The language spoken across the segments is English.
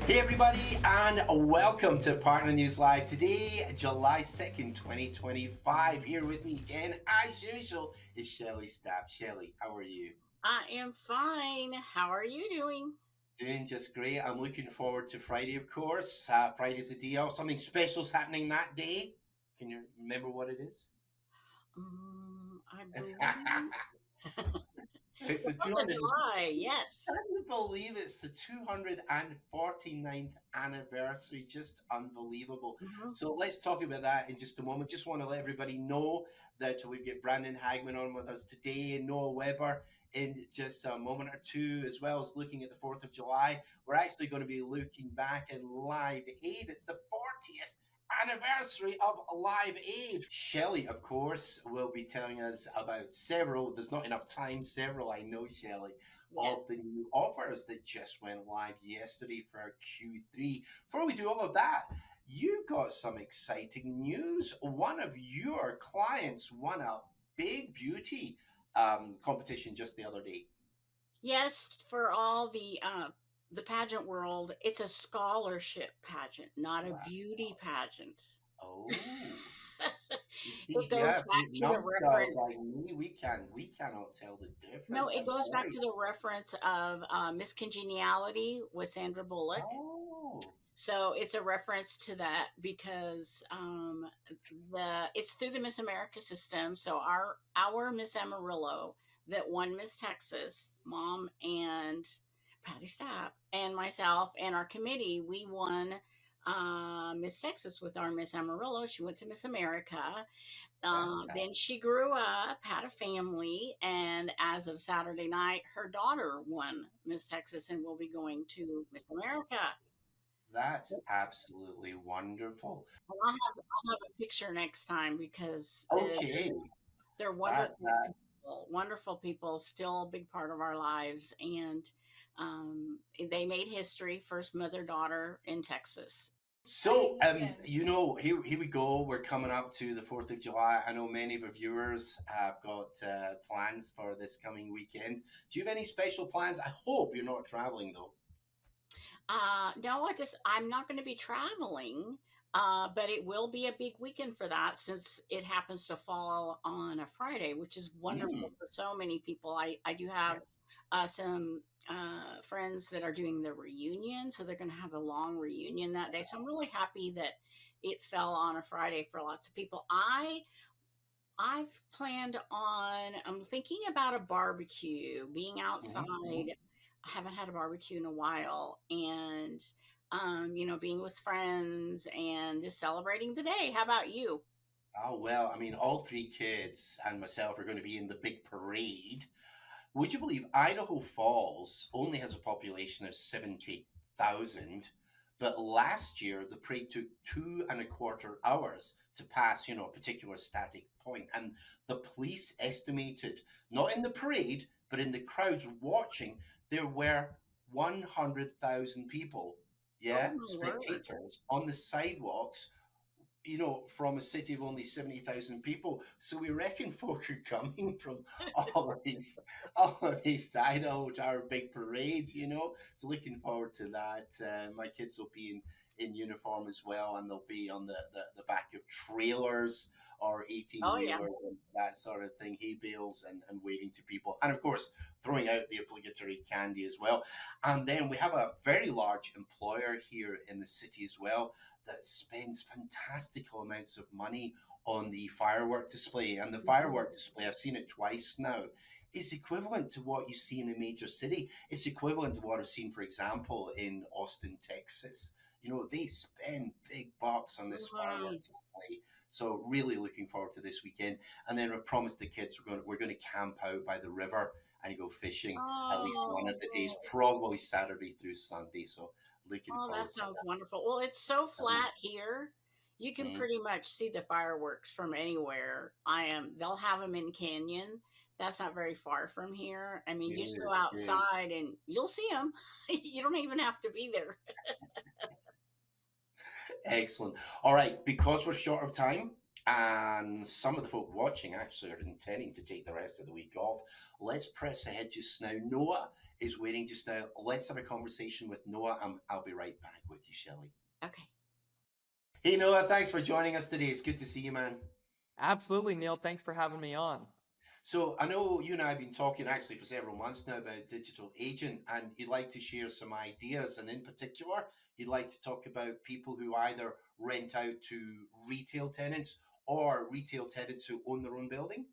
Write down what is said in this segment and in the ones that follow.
Hey everybody, and welcome to Partner News Live. Today, July 2nd, 2025. Here with me again, as usual, is Shellie Stapp. Shellie, how are you? I am fine. How are you doing? Doing just great. I'm looking forward to Friday, of course. Friday's a day off. Something special's happening that day. Can you remember what it is? I believe It's the the 4th of 200. July. Yes. Can you believe it's the 249th anniversary? Just unbelievable. Mhm. So let's talk about that in just a moment. Just want to let everybody know that we've got Brandon Hagman on with us today and Noah Weber in just a moment or two, as well as looking at the 4th of July. We're actually going to be looking back in Live Aid. It's the 40th anniversary of Live Aid. Shellie, of course, will be telling us about several, there's not enough time, several, I know, Shellie, of Yes. the new offers that just went live yesterday for Q3. Before we do all of that, you've got some exciting news. One of your clients won a big beauty competition just the other day. Yes, for all the pageant world, it's a scholarship pageant, not a Wow. beauty pageant. Oh, you see, It goes yeah, back to the number guys reference. like me, we cannot tell the No, difference. it I'm goes back sorry. to the reference of Miss Congeniality with Sandra Bullock. Oh, So it's a reference to that because the it's through the Miss America system. So our Miss Amarillo that won Miss Texas, mom and Patty Stapp and myself and our committee, we won Miss Texas with our Miss Amarillo. She went to Miss America. fantastic. Then she grew up, had a family, and as of Saturday night, her daughter won Miss Texas and will be going to Miss America. That's absolutely wonderful. Well, I'll have a picture next time because Okay, they're wonderful that people. Wonderful people, still a big part of our lives, and they made history. First mother daughter in Texas. so, here we go. We're coming up to the 4th of July. I know many of our viewers have got plans for this coming weekend. Do you have any special plans? I hope you're not traveling, though. No, I'm not going to be traveling, but it will be a big weekend for that since it happens to fall on a Friday, which is wonderful Mm, for so many people. I do have yes. some friends that are doing the reunion, so they're going to have a long reunion that day. So I'm really happy that it fell on a Friday for lots of people. I've planned on, I'm thinking about a barbecue, being outside. Mhm, mhm. I haven't had a barbecue in a while and, being with friends and just celebrating the day. How about you? Oh, well, I mean, all three kids and myself are going to be in the big parade. Would you believe Idaho Falls only has a population of 70,000, but last year the parade took 2.25 hours to pass, a particular static point. And the police estimated, not in the parade, but in the crowds watching, there were 100,000 people, Oh yeah, my word. spectators on the sidewalks, from a city of only 70,000 people. So we reckon folk are coming from all of these, all of these Idaho to our big parade. So looking forward to that. My kids will be in uniform as well, and they'll be on the back of trailers or 18 Oh yeah. wheelers and that sort of thing, hay bales, and waving to people. And of course, throwing out the obligatory candy as well. And then we have a very large employer here in the city as well that spends fantastical amounts of money on the firework display. And the firework Mhm. display, I've seen it twice now, is equivalent to what you see in a major city. It's equivalent to what I've seen, for example, in Austin, Texas. They spend big bucks on this firework Mhm. display. So really looking forward to this weekend. And then I promised the kids we're going to camp out by the river and go fishing at least one of the days, Oh, probably Saturday through Sunday. So looking oh, that forward to sounds wonderful. Well, it's so that. flat here. You can Mhm. pretty much see the fireworks from anywhere. They'll have them in Canyon. That's not very far from here. I mean, you just go Good, good. outside and you'll see them. You don't even have to be there. Excellent. All right, because we're short of time, And some of the folk watching actually are intending to take the rest of the week off. Let's press ahead just now. Noah is waiting just now. Let's have a conversation with Noah, and I'll be right back with you, Shellie. Okay. Hey, Noah, thanks for joining us today. It's good to see you, man. Absolutely, Neil. Thanks for having me on. So I know you and I have been talking actually for several months now about digital agent, and you'd like to share some ideas, and in particular, you'd like to talk about people who either rent out to retail tenants or retail tenants who own their own building.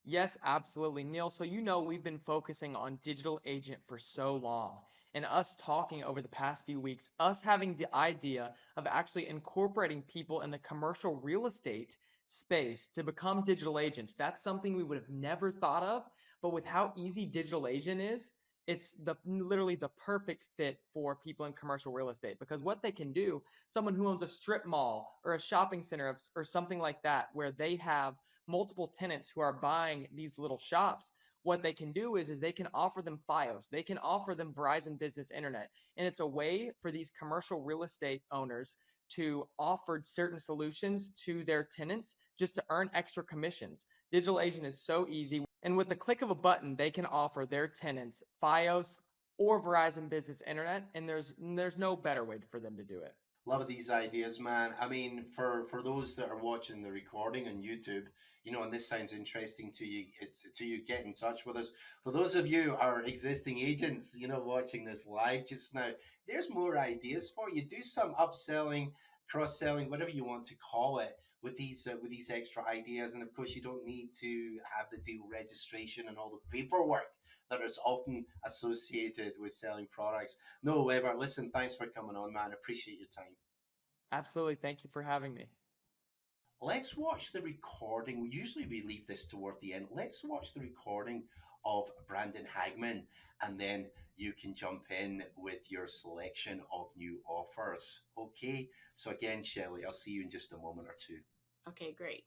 Yes, absolutely, Neil. So, we've been focusing on digital agent for so long, and us talking over the past few weeks, us having the idea of actually incorporating people in the commercial real estate space to become digital agents. That's something we would have never thought of, but with how easy digital agent is, it's literally the perfect fit for people in commercial real estate because what they can do, someone who owns a strip mall or a shopping center or something like that, where they have multiple tenants who are buying these little shops, what they can do is they can offer them FiOS, they can offer them Verizon Business Internet, and it's a way for these commercial real estate owners to offer certain solutions to their tenants just to earn extra commissions. Digital agent is so easy, and with the click of a button, they can offer their tenants FiOS or Verizon Business Internet, and there's no better way for them to do it. Love these ideas, man. I mean, for those that are watching the recording on YouTube, and this sounds interesting to you, get in touch with us. For those of you our existing agents, watching this live just now, there's more ideas for you. Do some upselling, cross selling, whatever you want to call it, with these extra ideas. And of course, you don't need to have the deal registration and all the paperwork that is often associated with selling products. No, Weber, listen, thanks for coming on, man. Appreciate your time. Absolutely. Thank you for having me. Let's watch the recording. Usually we leave this toward the end. Let's watch the recording of Brandon Hagman, and then you can jump in with your selection of new offers. Okay. So again, Shellie, I'll see you in just a moment or two. Okay, great.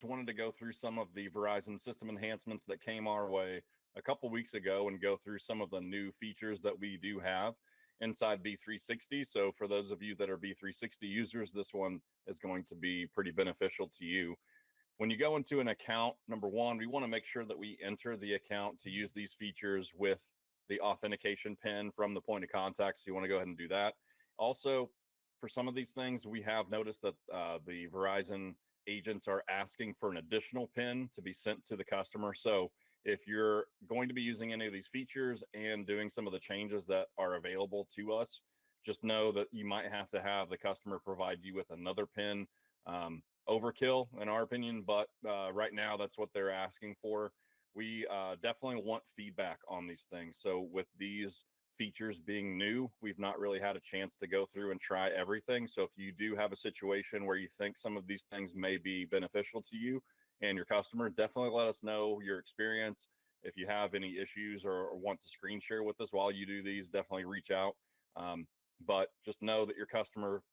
Wanted to go through some of the Verizon system enhancements that came our way a couple weeks ago and go through some of the new features that we do have inside B360. So for those of you that are B360 users, this one is going to be pretty beneficial to you. When you go into an account, number one, we want to make sure that we enter the account to use these features with the authentication pin from the point of contact. So you want to go ahead and do that. Also, for some of these things, we have noticed that the Verizon agents are asking for an additional pin to be sent to the customer. So if you're going to be using any of these features and doing some of the changes that are available to us, just know that you might have to have the customer provide you with another pin. Overkill in our opinion, but right now that's what they're asking for. We definitely want feedback on these things. So with these features being new, we've not really had a chance to go through and try everything. So if you do have a situation where you think some of these things may be beneficial to you and your customer, definitely let us know your experience. If you have any issues or want to screen share with us while you do these, definitely reach out. But just know that your customer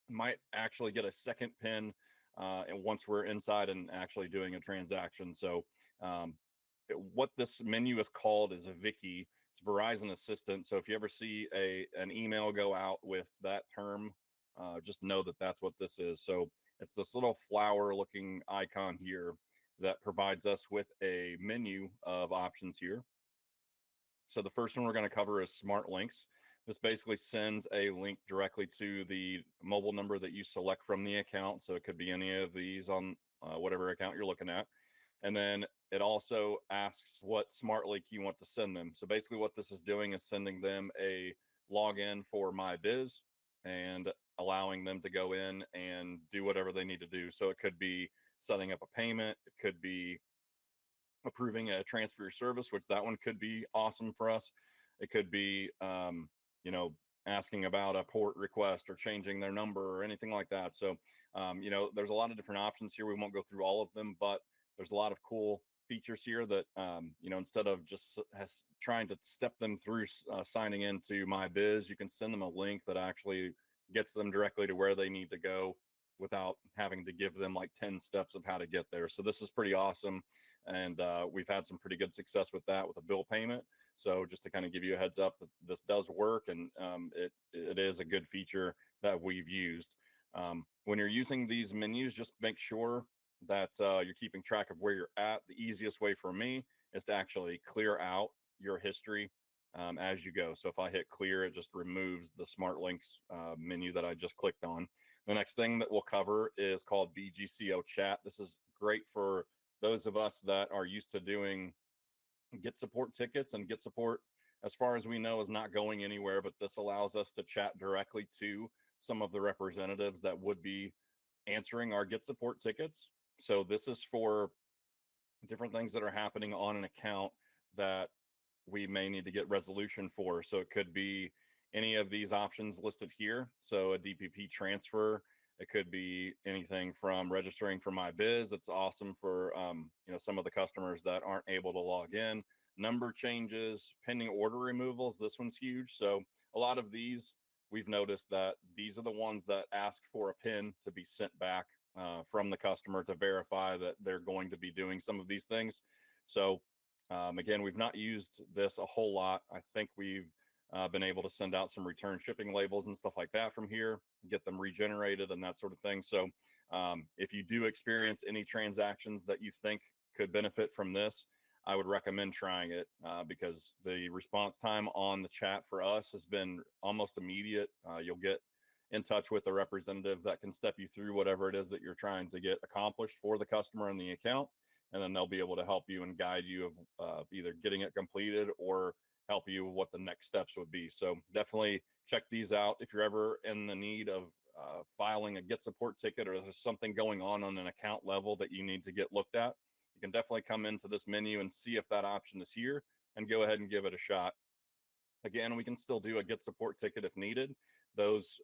might actually get a second pin and once we're inside and actually doing a transaction. So um, what this menu is called is a Vicky. It's Verizon Assistant. So if you ever see an email go out with that term, just know that that's what this is. So it's this little flower looking icon here that provides us with a menu of options here. So the first one we're going to cover is Smart Links. This basically sends a link directly to the mobile number that you select from the account. So it could be any of these on whatever account you're looking at. And then it also asks what smart link you want to send them. So basically what this is doing is sending them a login for My Biz and allowing them to go in and do whatever they need to do. So it could be setting up a payment. It could be approving a transfer service, which that one could be awesome for us. It could be, you know, asking about a port request or changing their number or anything like that. So, there's a lot of different options here. We won't go through all of them, but there's a lot of cool features here that, instead of just trying to step them through signing into My Biz, you can send them a link that actually gets them directly to where they need to go without having to give them like 10 steps of how to get there. So this is pretty awesome. And we've had some pretty good success with that with a bill payment. So just to kind of give you a heads up that this does work, and it is a good feature that we've used. When you're using these menus, just make sure that you're keeping track of where you're at. The easiest way for me is to actually clear out your history as you go. So if I hit clear, it just removes the smart links menu that I just clicked on. The next thing that we'll cover is called BGCO chat. This is great for those of us that are used to doing get support tickets, and get support, as far as we know, is not going anywhere, but this allows us to chat directly to some of the representatives that would be answering our get support tickets. So this is for different things that are happening on an account that we may need to get resolution for. So it could be any of these options listed here. So a DPP transfer. It could be anything from registering for my biz. It's awesome for some of the customers that aren't able to log in. Number changes, pending order removals. This one's huge. So a lot of these, we've noticed that these are the ones that ask for a pin to be sent back from the customer to verify that they're going to be doing some of these things. So again, we've not used this a whole lot. I think we've been able to send out some return shipping labels and stuff like that from here, get them regenerated and that sort of thing. So if you do experience any transactions that you think could benefit from this, I would recommend trying it because the response time on the chat for us has been almost immediate. You'll get in touch with a representative that can step you through whatever it is that you're trying to get accomplished for the customer and the account. And then they'll be able to help you and guide you of either getting it completed or help you what the next steps would be. So definitely check these out if you're ever in the need of filing a get support ticket, or there's something going on an account level that you need to get looked at. You can definitely come into this menu and see if that option is here and go ahead and give it a shot. Again, we can still do a get support ticket if needed. Those,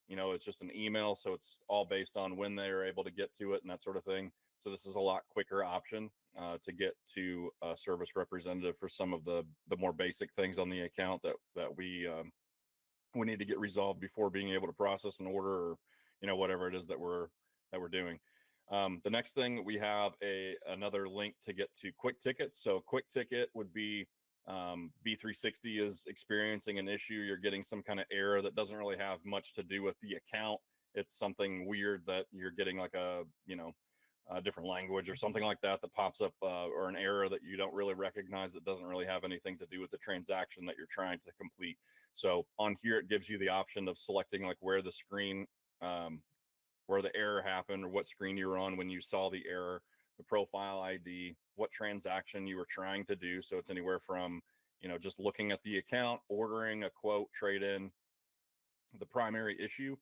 it's just an email, so it's all based on when they're able to get to it and that sort of thing. So this is a lot quicker option to get to a service representative for some of the more basic things on the account that we need to get resolved before being able to process an order, or whatever it is that we're doing. The next thing, we have another link to get to quick tickets. So quick ticket would be B360 is experiencing an issue. You're getting some kind of error that doesn't really have much to do with the account. It's something weird that you're getting, like a different language or something like that pops up, or an error that you don't really recognize that doesn't really have anything to do with the transaction that you're trying to complete. So on here, it gives you the option of selecting like where the screen, where the error happened, or what screen you were on when you saw the error, the profile ID, what transaction you were trying to do. So it's anywhere from, just looking at the account, ordering a quote, trade in, the primary issue.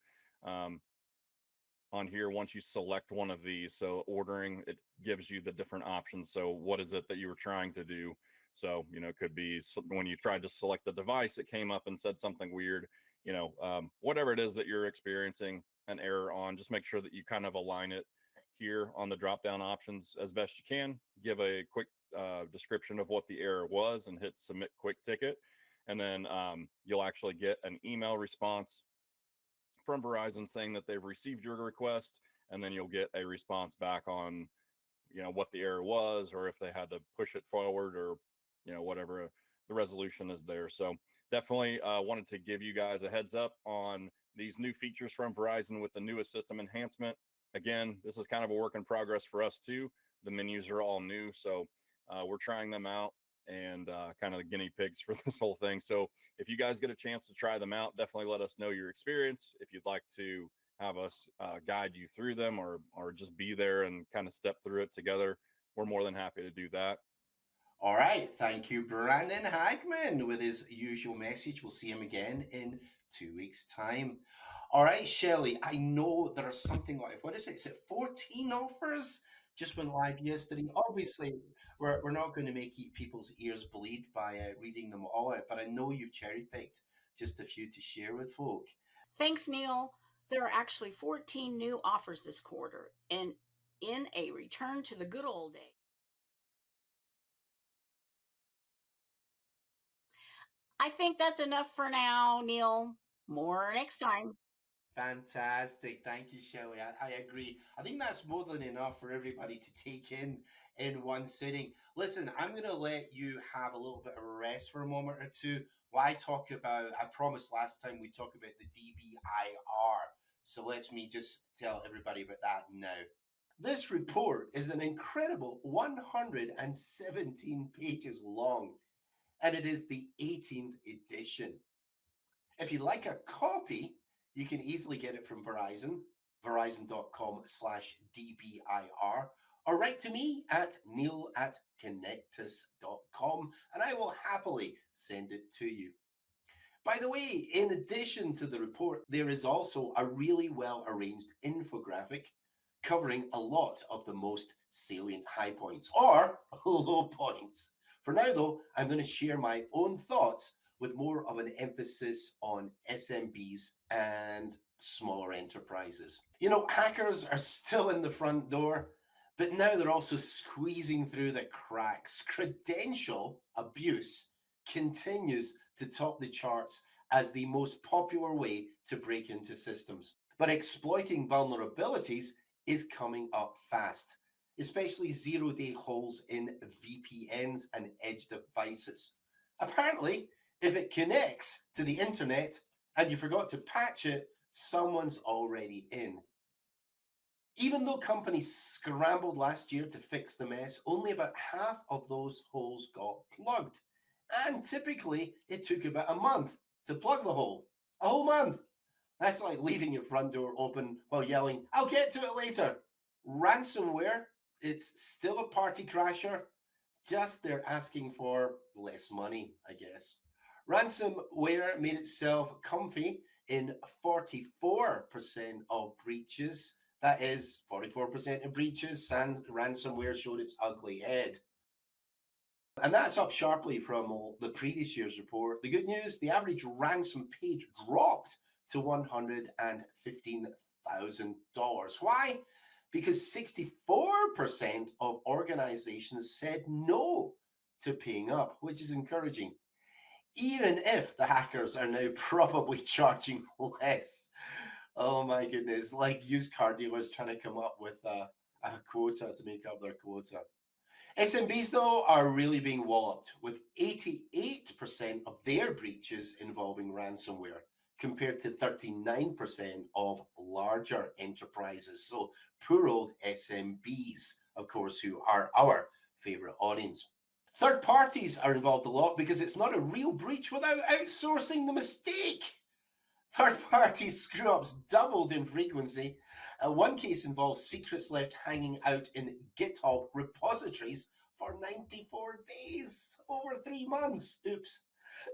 On here, once you select one of these, so ordering, it gives you the different options. So what is it that you were trying to do? So it could be when you tried to select the device, it came up and said something weird. Whatever it is that you're experiencing an error on, just make sure that you kind of align it here on the drop down options as best you can. Give a quick description of what the error was and hit submit quick ticket, and then you'll actually get an email response from Verizon saying that they've received your request, and then you'll get a response back on, what the error was, or if they had to push it forward, or, whatever the resolution is there. So definitely wanted to give you guys a heads up on these new features from Verizon with the newest system enhancement. Again, this is kind of a work in progress for us too. The menus are all new, so we're trying them out and kind of the guinea pigs for this whole thing. So if you guys get a chance to try them out, definitely let us know your experience. If you'd like to have us guide you through them, or just be there and kind of step through it together, we're more than happy to do that. All right. Thank you, Brandon Hagman, with his usual message. We'll see him again in 2 weeks' time. All right, Shellie, I know there are something like, what is it? Is it 14 offers? Just went live yesterday. Obviously, we're not going to make people's ears bleed by reading them all out, but I know you've cherry picked just a few to share with folk. Thanks, Neil. There are actually 14 new offers this quarter, and in a return to the good old days. I think that's enough for now, Neil. More next time. Fantastic. Thank you, Shelley. I agree. I think that's more than enough for everybody to take in one sitting. Listen, I'm going to let you have a little bit of a rest for a moment or two while I talk about, I promised last time we talk about the DBIR So let me just tell everybody about that now. This report is an incredible 117 pages long, and it is the 18th edition. If you'd like a copy, you can easily get it from Verizon, verizon.com/DBIR, or write to me at neil@connectus.com, and I will happily send it to you. By the way, in addition to the report, there is also a really well arranged infographic covering a lot of the most salient high points or low points. For now, though, I'm going to share my own thoughts with more of an emphasis on SMBs and smaller enterprises. You know, hackers are still in the front door, but now they're also squeezing through the cracks. Credential abuse continues to top the charts as the most popular way to break into systems. But exploiting vulnerabilities is coming up fast, especially zero-day holes in VPNs and edge devices. Apparently, if it connects to the internet and you forgot to patch it, someone's already in. Even though companies scrambled last year to fix the mess, only about half of those holes got plugged. And typically, it took about a month to plug the hole. A whole month. That's like leaving your front door open while yelling, "I'll get to it later." Ransomware, it's still a party crasher, just they're asking for less money, I guess. Ransomware made itself comfy in 44% of breaches. That is 44% of breaches, and ransomware showed its ugly head. And that's up sharply from the previous year's report. The good news, the average ransom page dropped to $115,000. Why? Because 64% of organizations said no to paying up, which is encouraging, even if the hackers are now probably charging less. Oh my goodness, like used car dealers trying to come up with a quota to make up their quota. SMBs, though, are really being walloped, with 88% of their breaches involving ransomware, compared to 39% of larger enterprises. So, poor old SMBs, of course, who are our favorite audience. Third parties are involved a lot because it's not a real breach without outsourcing the mistake. Third-party screw-ups doubled in frequency. One case involves secrets left hanging out in GitHub repositories for 94 days, over 3 months. Oops.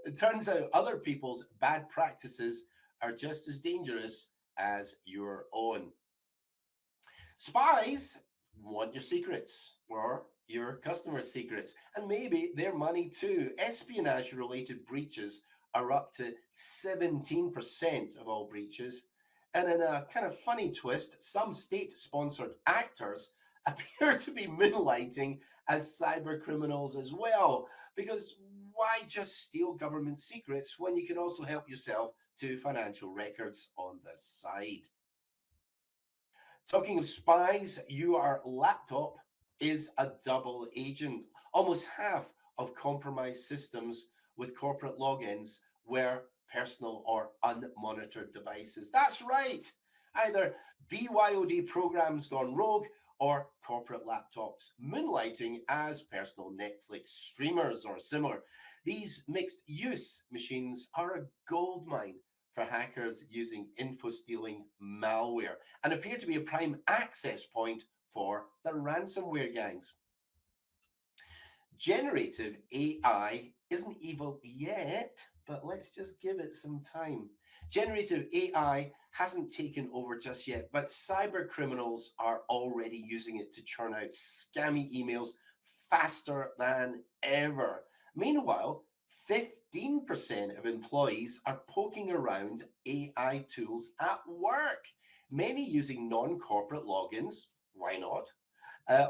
It turns out other people's bad practices are just as dangerous as your own. Spies want your secrets or your customers' secrets, and maybe their money too. Espionage-related breaches are up to 17% of all breaches. And in a kind of funny twist, some state-sponsored actors appear to be moonlighting as cyber criminals as well. Because why just steal government secrets when you can also help yourself to financial records on the side? Talking of spies, your laptop is a double agent. Almost half of compromised systems with corporate logins were personal or unmonitored devices. That's right. Either BYOD programs gone rogue or corporate laptops moonlighting as personal Netflix streamers or similar. These mixed use machines are a goldmine for hackers using info stealing malware and appear to be a prime access point for the ransomware gangs. Generative AI isn't evil yet, but let's just give it some time. Generative AI hasn't taken over just yet, but cyber criminals are already using it to churn out scammy emails faster than ever. Meanwhile, 15% of employees are poking around AI tools at work, many using non-corporate logins. Why not?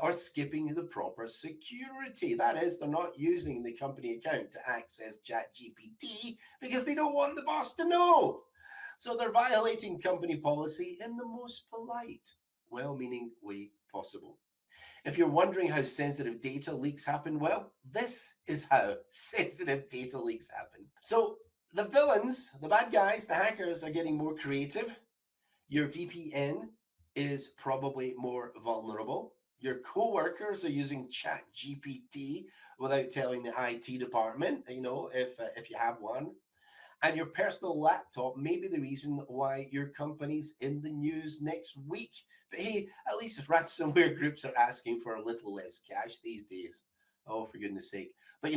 Or skipping the proper security. That is, they're not using the company account to access ChatGPT because they don't want the boss to know. So they're violating company policy in the most polite, well-meaning way possible. If you're wondering how sensitive data leaks happen, well, this is how sensitive data leaks happen. So the villains, the bad guys, the hackers are getting more creative. Your VPN is probably more vulnerable. Your coworkers are using Chat GPT without telling the IT department, if you have one. And your personal laptop may be the reason why your company's in the news next week. But hey, at least if ransomware groups are asking for a little less cash these days. Oh, for goodness sake. But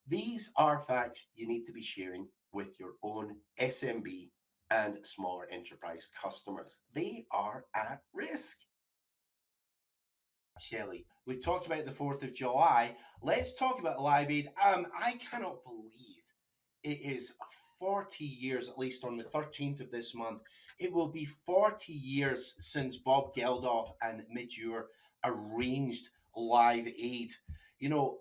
these are facts you need to be sharing with your own SMB and smaller enterprise customers. They are at risk. Shellie, we've talked about the 4th of July. Let's talk about Live Aid. I cannot believe it is 40 years, at least on the 13th of this month. It will be 40 years since Bob Geldof and Midure arranged Live Aid.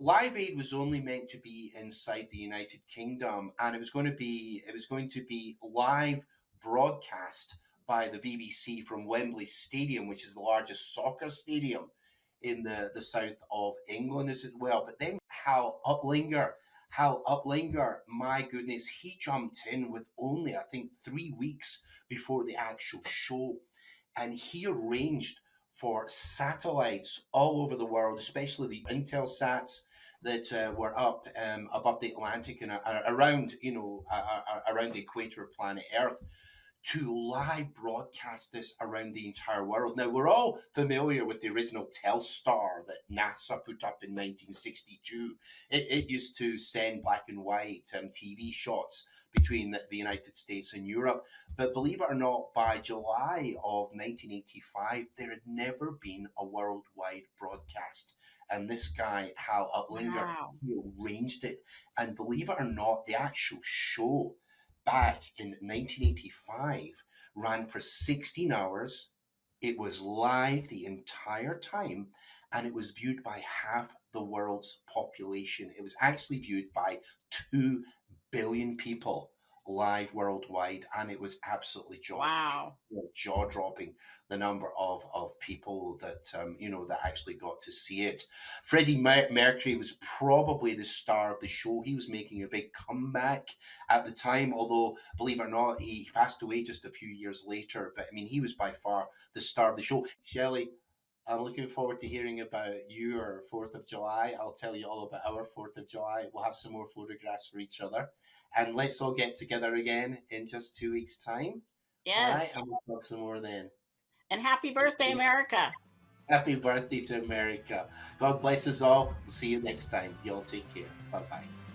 Live Aid was only meant to be inside the United Kingdom, and it was going to be live broadcast by the BBC from Wembley Stadium, which is the largest soccer stadium in the south of England as well. But then Hal Uplinger, my goodness, he jumped in with only, I think, 3 weeks before the actual show. And he arranged for satellites all over the world, especially the Intelsats that were up above the Atlantic and around, around the equator of planet Earth, to live broadcast this around the entire world. Now, we're all familiar with the original Telstar that NASA put up in 1962. It used to send black and white TV shots between the United States and Europe. But believe it or not, by July of 1985, there had never been a worldwide broadcast. And this guy, Hal Uplinger, Wow. he arranged it. And believe it or not, the actual show back in 1985 ran for 16 hours. It was live the entire time, and it was viewed by half the world's population. It was actually viewed by 2 billion people live worldwide, and it was absolutely Wow. jaw dropping, the number of people that actually got to see it. Freddie Mercury was probably the star of the show. He was making a big comeback at the time, although believe it or not, he passed away just a few years later. But I mean, he was by far the star of the show. Shelley, I'm looking forward to hearing about your 4th of July. I'll tell you all about our 4th of July. We'll have some more photographs for each other. And let's all get together again in just 2 weeks' time. All right, Yes. and we'll talk some more then. And happy birthday, America. Happy birthday to America. God bless us all. We'll see you next time. Y'all take care. Bye bye.